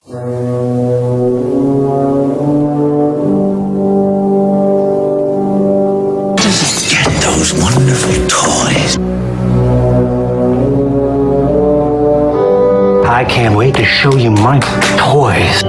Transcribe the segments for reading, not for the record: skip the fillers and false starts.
Get those wonderful toys. I can't wait to show you my toys.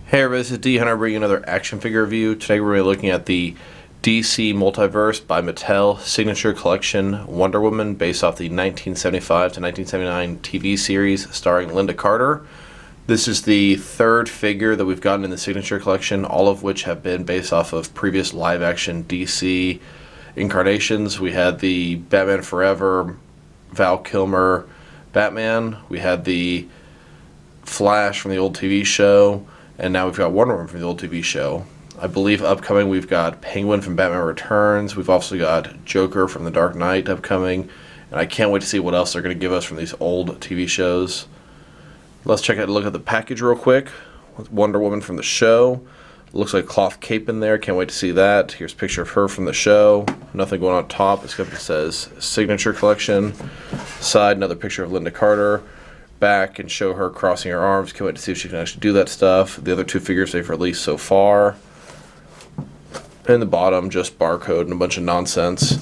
Hey everybody, this is D Hunter bringing another action figure review. Today we're going to be looking at the DC Multiverse by Mattel Signature Collection Wonder Woman based off the 1975 to 1979 TV series starring Lynda Carter. This is the third figure that we've gotten in the Signature Collection, all of which have been based off of previous live-action DC incarnations. We had the Batman Forever, Val Kilmer Batman. We had the Flash from the old TV show. And now we've got Wonder Woman from the old TV show. I believe upcoming we've got Penguin from Batman Returns. We've also got Joker from The Dark Knight upcoming. And I can't wait to see what else they're going to give us from these old TV shows. Let's look at the package real quick. Wonder Woman from the show. Looks like a cloth cape in there. Can't wait to see that. Here's a picture of her from the show. Nothing going on top except it says Signature Collection. Side, another picture of Lynda Carter. Back and show her crossing her arms. Can't wait to see if she can actually do that stuff. The other two figures they've released so far. And the bottom, just barcode and a bunch of nonsense.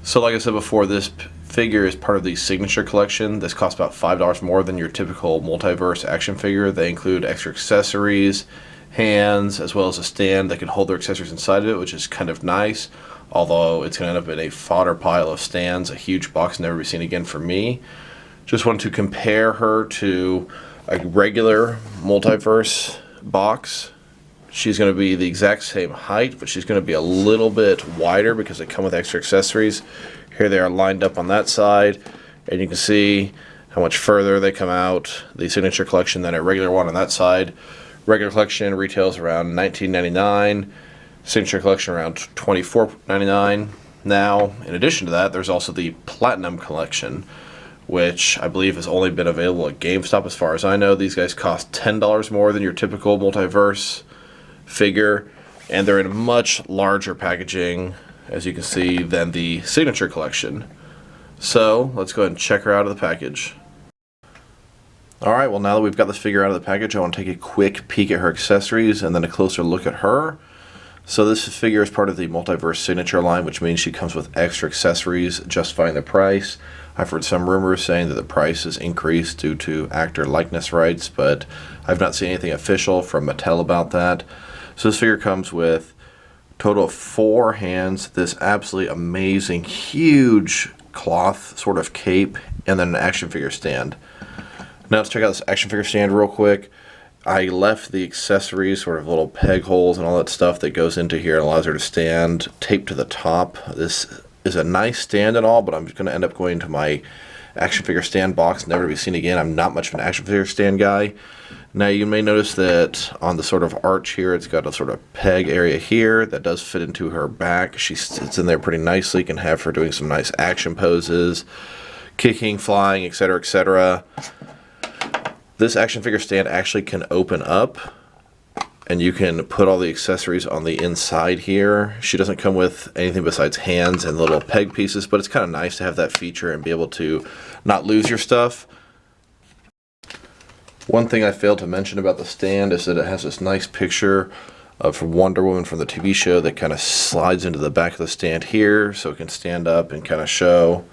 So like I said before, this figure is part of the Signature Collection. This costs about $5 more than your typical Multiverse action figure. They include extra accessories, hands, as well as a stand that can hold their accessories inside of it, which is kind of nice. Although it's going to end up in a fodder pile of stands, a huge box never be seen again for me. Just wanted to compare her to a regular Multiverse box. She's going to be the exact same height, but she's going to be a little bit wider because they come with extra accessories. Here they are lined up on that side, and you can see how much further they come out, the Signature Collection, than a regular one on that side. Regular collection retails around $19.99. Signature Collection around $24.99. Now, in addition to that, there's also the Platinum Collection, which I believe has only been available at GameStop as far as I know. These guys cost $10 more than your typical Multiverse figure, and they're in much larger packaging, as you can see, than the Signature Collection. So, let's go ahead and check her out of the package. Alright, well now that we've got this figure out of the package, I want to take a quick peek at her accessories and then a closer look at her. So this figure is part of the Multiverse Signature line, which means she comes with extra accessories justifying the price. I've heard some rumors saying that the price is increased due to actor likeness rights, but I've not seen anything official from Mattel about that. So this figure comes with a total of 4 hands, this absolutely amazing, huge cloth sort of cape, and then an action figure stand. Now let's check out this action figure stand real quick. I left the accessories, sort of little peg holes and all that stuff that goes into here and allows her to stand, taped to the top. This is a nice stand and all, but I'm just going to end up going to my action figure stand box, never to be seen again. I'm not much of an action figure stand guy. Now you may notice that on the sort of arch here, it's got a sort of peg area here that does fit into her back. She sits in there pretty nicely. You can have her doing some nice action poses, kicking, flying, etc., etc. This action figure stand actually can open up, and you can put all the accessories on the inside here. She doesn't come with anything besides hands and little peg pieces, but it's kind of nice to have that feature and be able to not lose your stuff. One thing I failed to mention about the stand is that it has this nice picture of Wonder Woman from the TV show that kind of slides into the back of the stand here, so it can stand up and kind of show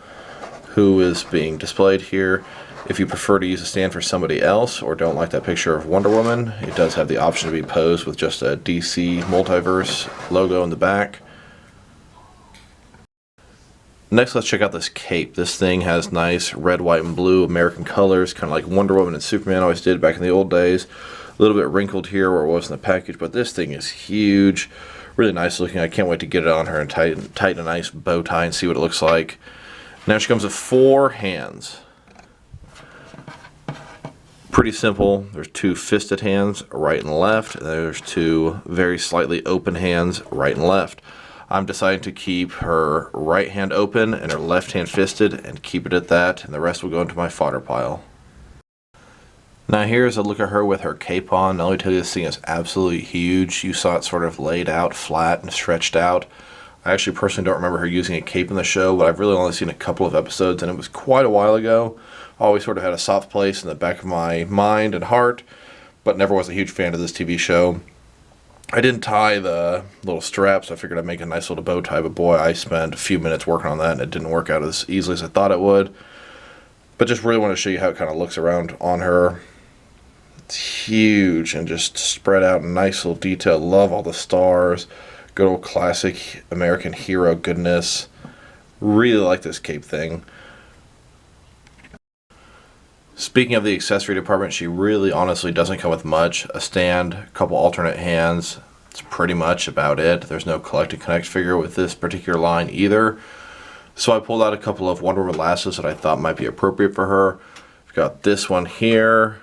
who is being displayed here. If you prefer to use a stand for somebody else or don't like that picture of Wonder Woman, it does have the option to be posed with just a DC Multiverse logo in the back. Next, let's check out this cape. This thing has nice red, white, and blue American colors, kind of like Wonder Woman and Superman always did back in the old days. A little bit wrinkled here where it was in the package, but this thing is huge. Really nice looking. I can't wait to get it on her and tighten a nice bow tie and see what it looks like. Now she comes with 4 hands. Pretty simple. There's 2 fisted hands, right and left, and there's 2 very slightly open hands, right and left. I'm deciding to keep her right hand open and her left hand fisted and keep it at that, and the rest will go into my fodder pile. Now here's a look at her with her cape on. Now let me tell you, this thing is absolutely huge. You saw it sort of laid out flat and stretched out. I actually personally don't remember her using a cape in the show, but I've really only seen a couple of episodes, and it was quite a while ago. Always sort of had a soft place in the back of my mind and heart, but never was a huge fan of this TV show. I didn't tie the little straps. I figured I'd make a nice little bow tie, but boy, I spent a few minutes working on that, and it didn't work out as easily as I thought it would. But just really want to show you how it kind of looks around on her. It's huge and just spread out, nice little detail. Love all the stars. Good old classic American hero goodness. Really like this cape thing. Speaking of the accessory department, she really honestly doesn't come with much. A stand, a couple alternate hands. It's pretty much about it. There's no collect and connect figure with this particular line either. So I pulled out a couple of Wonder Woman lassos that I thought might be appropriate for her. We've got this one here.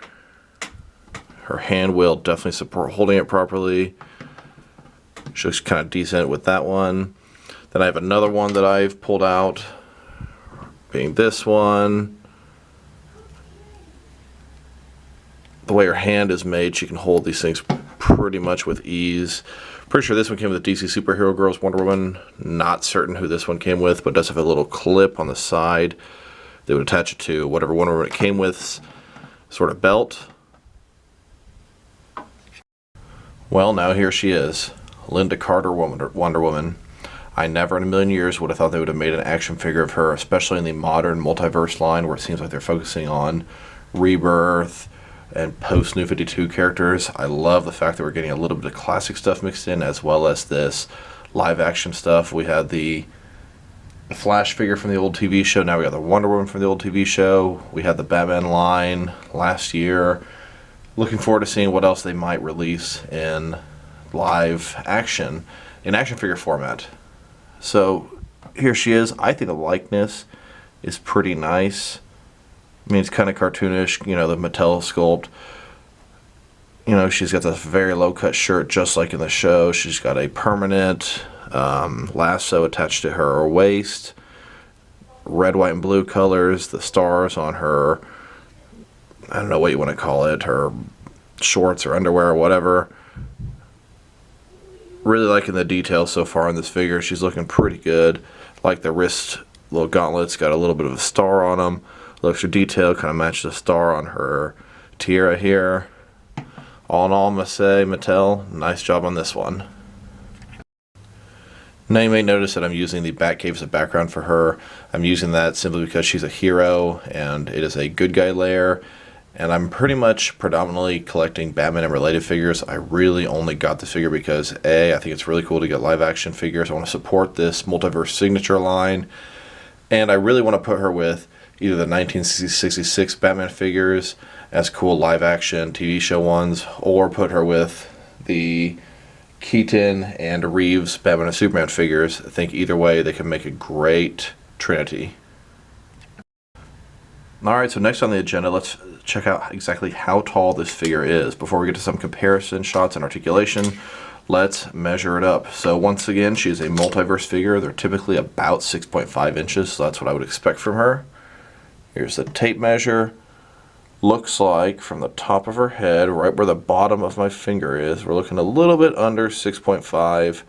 Her hand will definitely support holding it properly. She looks kind of decent with that one. Then I have another one that I've pulled out, being this one. The way her hand is made, she can hold these things pretty much with ease. Pretty sure this one came with DC Superhero Girls Wonder Woman. Not certain who this one came with, but does have a little clip on the side. They would attach it to whatever Wonder Woman it came with, sort of belt. Well, now here she is, Lynda Carter Wonder Woman. I never in a million years would have thought they would have made an action figure of her, especially in the modern Multiverse line where it seems like they're focusing on Rebirth and post New 52 characters. I love the fact that we're getting a little bit of classic stuff mixed in as well as this live action stuff. We had the Flash figure from the old TV show. Now we got the Wonder Woman from the old TV show. We had the Batman line last year. Looking forward to seeing what else they might release in live action, in action figure format. So here she is. I think the likeness is pretty nice. I mean, it's kind of cartoonish, you know, the Mattel sculpt. You know, she's got this very low-cut shirt just like in the show. She's got a permanent lasso attached to her waist. Red, white, and blue colors. The stars on her, I don't know what you want to call it, her shorts or underwear or whatever. Really liking the details so far on this figure. She's looking pretty good. Like the wrist little gauntlets, got a little bit of a star on them. Looks her detail, kind of matches the star on her tiara here. All in all, I must say, Mattel, nice job on this one. Now you may notice that I'm using the Batcave as a background for her. I'm using that simply because she's a hero and it is a good guy layer. And I'm pretty much predominantly collecting Batman and related figures. I really only got this figure because A, I think it's really cool to get live action figures. I want to support this Multiverse signature line. And I really want to put her with either the 1966 Batman figures as cool live action TV show ones, or put her with the Keaton and Reeves Batman and Superman figures. I think either way they can make a great trinity. Alright, so next on the agenda, let's check out exactly how tall this figure is. Before we get to some comparison shots and articulation, let's measure it up. So once again, she is a multiverse figure. They're typically about 6.5 inches, so that's what I would expect from her. Here's the tape measure. Looks like from the top of her head, right where the bottom of my finger is, we're looking a little bit under 6.5.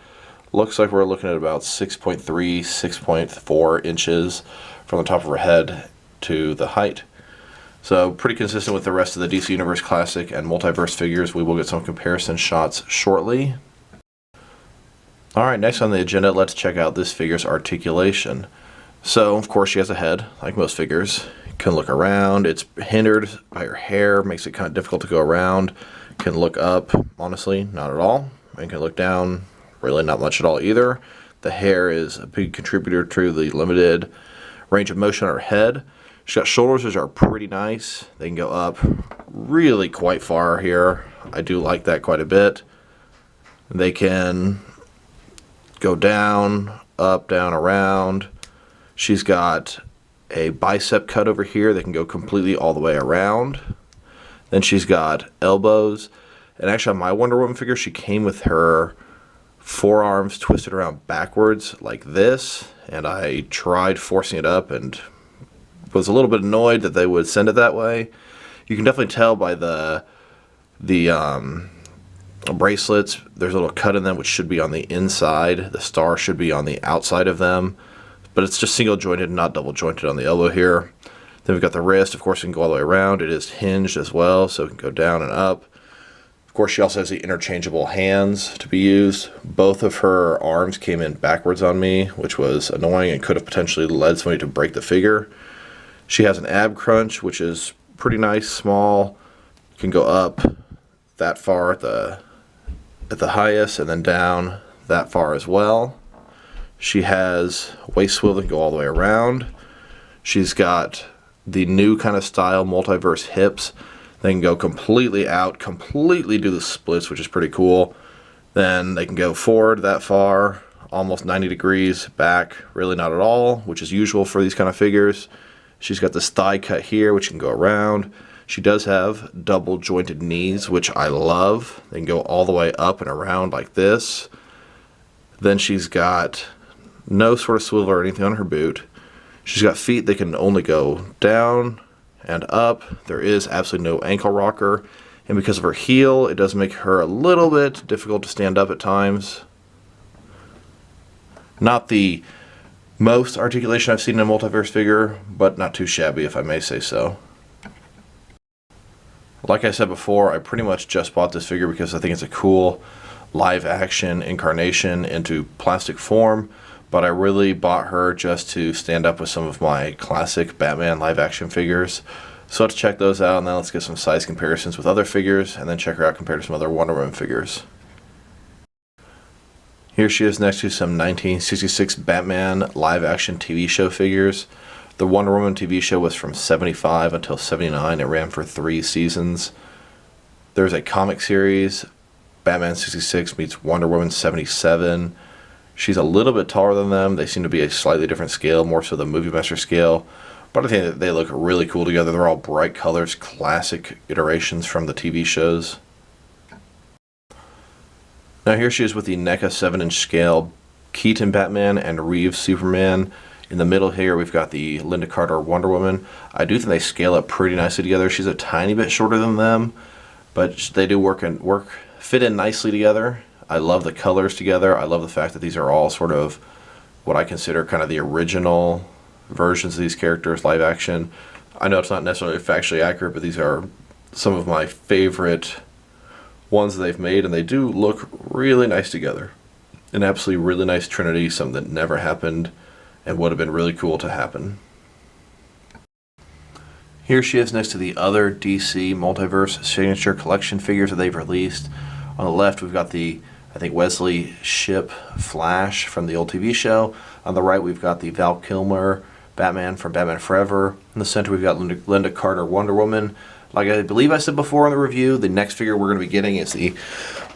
Looks like we're looking at about 6.3, 6.4 inches from the top of her head to the height. So pretty consistent with the rest of the DC Universe Classic and Multiverse figures. We will get some comparison shots shortly. Alright, next on the agenda, let's check out this figure's articulation. So, of course, she has a head, like most figures. Can look around. It's hindered by her hair, makes it kind of difficult to go around. Can look up, honestly, not at all. And can look down, really not much at all either. The hair is a big contributor to the limited range of motion on her head. She's got shoulders which are pretty nice. They can go up really quite far here. I do like that quite a bit. They can go down, up, down, around. She's got a bicep cut over here that can go completely all the way around. Then she's got elbows. And actually on my Wonder Woman figure, she came with her forearms twisted around backwards like this. And I tried forcing it up and was a little bit annoyed that they would send it that way. You can definitely tell by the bracelets. There's a little cut in them, which should be on the inside. The star should be on the outside of them, but it's just single jointed, not double jointed on the elbow here. Then we've got the wrist. Of course, it can go all the way around. It is hinged as well, so it can go down and up. Of course, she also has the interchangeable hands to be used. Both of her arms came in backwards on me, which was annoying and could have potentially led somebody to break the figure. She has an ab crunch, which is pretty nice, small. Can go up that far at the highest, and then down that far as well. She has waist swivel that can go all the way around. She's got the new kind of style multiverse hips. They can go completely out, completely do the splits, which is pretty cool. Then they can go forward that far, almost 90 degrees, back, really not at all, which is usual for these kind of figures. She's got this thigh cut here, which can go around. She does have double jointed knees, which I love. They can go all the way up and around like this. Then she's got no sort of swivel or anything on her boot. She's got feet that can only go down and up. There is absolutely no ankle rocker. And because of her heel, it does make her a little bit difficult to stand up at times. Not the most articulation I've seen in a multiverse figure, but not too shabby, if I may say so. Like I said before, I pretty much just bought this figure because I think it's a cool live action incarnation into plastic form, but I really bought her just to stand up with some of my classic Batman live action figures. So let's check those out, and then let's get some size comparisons with other figures, and then check her out compared to some other Wonder Woman figures. Here she is next to some 1966 Batman live action TV show figures. The Wonder Woman TV show was from 75 until 79. It ran for 3 seasons. There's a comic series, Batman 66 meets Wonder Woman 77. She's a little bit taller than them. They seem to be a slightly different scale, more so the Movie Master scale. But I think that they look really cool together. They're all bright colors, classic iterations from the TV shows. Now here she is with the NECA 7-inch scale Keaton Batman and Reeves Superman. In the middle here, we've got the Lynda Carter Wonder Woman. I do think they scale up pretty nicely together. She's a tiny bit shorter than them, but they do fit in nicely together. I love the colors together. I love the fact that these are all sort of what I consider kind of the original versions of these characters, live action. I know it's not necessarily factually accurate, but these are some of my favorite ones that they've made, and they do look really nice together. An absolutely really nice trinity, something that never happened and would have been really cool to happen. Here she is next to the other DC Multiverse Signature Collection figures that they've released. On the left, we've got the, I think, Wesley Shipp Flash from the old TV show. On the right, we've got the Val Kilmer Batman from Batman Forever. In the center, we've got Lynda Carter Wonder Woman. Like I believe I said before in the review, the next figure we're going to be getting is the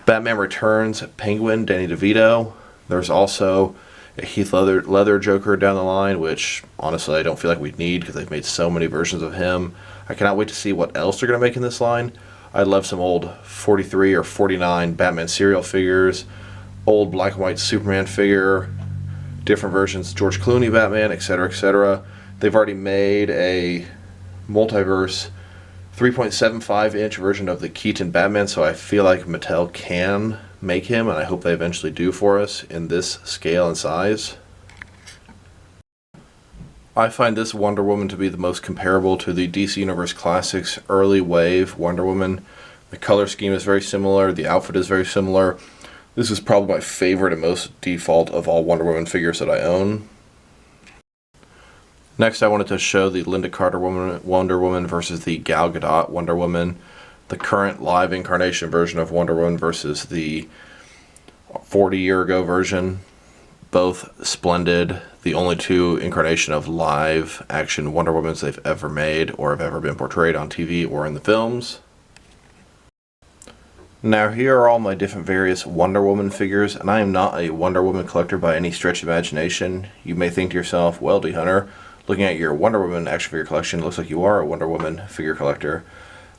Batman Returns Penguin, Danny DeVito. There's also a Heath Ledger Joker down the line, which honestly I don't feel like we need because they've made so many versions of him. I cannot wait to see what else they're going to make in this line. I love some old 43 or 49 Batman serial figures, old black and white Superman figure, different versions, George Clooney Batman, etc., etc. They've already made a multiverse 3.75-inch version of the Keaton Batman, so I feel like Mattel can make him, and I hope they eventually do for us in this scale and size. I find this Wonder Woman to be the most comparable to the DC Universe Classics early wave Wonder Woman. The color scheme is very similar, the outfit is very similar. This is probably my favorite and most default of all Wonder Woman figures that I own. Next, I wanted to show the Lynda Carter Wonder Woman versus the Gal Gadot Wonder Woman. The current live incarnation version of Wonder Woman versus the 40-year-ago version. Both splendid. The only 2 incarnation of live action Wonder Womans they've ever made or have ever been portrayed on TV or in the films. Now here are all my different various Wonder Woman figures, and I am not a Wonder Woman collector by any stretch of imagination. You may think to yourself, well, D-Hunter, looking at your Wonder Woman action figure collection, it looks like you are a Wonder Woman figure collector.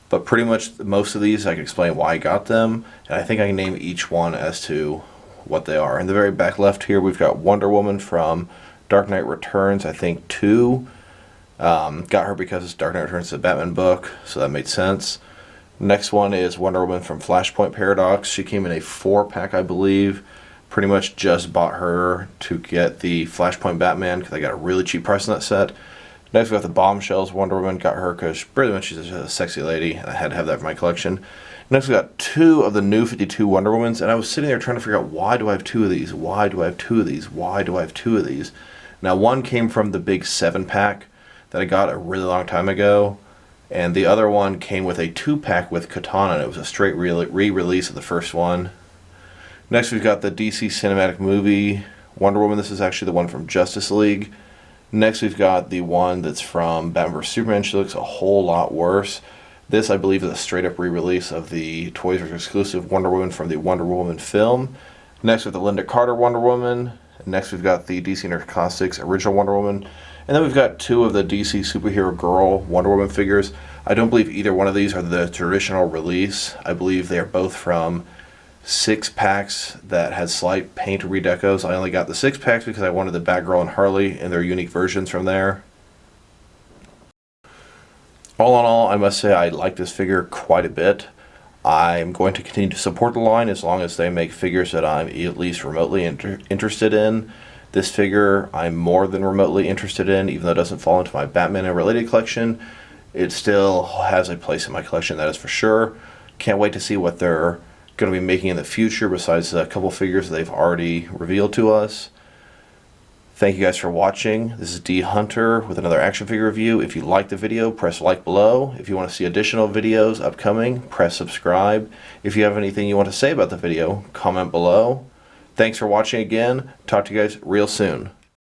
But pretty much most of these I can explain why I got them, and I think I can name each one as to what they are. In the very back left here, we've got Wonder Woman from Dark Knight Returns, I think 2. Got her because Dark Knight Returns is a Batman book, so that made sense. Next one is Wonder Woman from Flashpoint Paradox. She came in a 4-pack, I believe. Pretty much just bought her to get the Flashpoint Batman because I got a really cheap price on that set. Next we got the Bombshells Wonder Woman. Got her because pretty much she's a sexy lady and I had to have that for my collection. Next we got 2 of the new 52 Wonder Womans, and I was sitting there trying to figure out, why do I have 2 of these? Why do I have 2 of these? Why do I have 2 of these? Now one came from the big 7-pack that I got a really long time ago, and the other one came with a 2-pack with Katana, and it was a straight re-release of the first one. Next we've got the DC Cinematic Movie Wonder Woman. This is actually the one from Justice League. Next we've got the one that's from Batman vs Superman. She looks a whole lot worse. This, I believe, is a straight-up re-release of the Toys R Us exclusive Wonder Woman from the Wonder Woman film. Next, we have the Lynda Carter Wonder Woman. Next, we've got the DC Interclassics original Wonder Woman. And then we've got 2 of the DC Superhero Girl Wonder Woman figures. I don't believe either one of these are the traditional release. I believe they are both from 6-packs that had slight paint redecos. I only got the 6-packs because I wanted the Batgirl and Harley and their unique versions from there. All in all, I must say I like this figure quite a bit. I'm going to continue to support the line as long as they make figures that I'm at least remotely interested in. This figure I'm more than remotely interested in, even though it doesn't fall into my Batman and related collection. It still has a place in my collection, that is for sure. Can't wait to see what they're going to be making in the future besides a couple figures they've already revealed to us. Thank you guys for watching. This is D Hunter with another action figure review. If you liked the video, press like below. If you want to see additional videos upcoming, press subscribe. If you have anything you want to say about the video, comment below. Thanks for watching again. Talk to you guys real soon.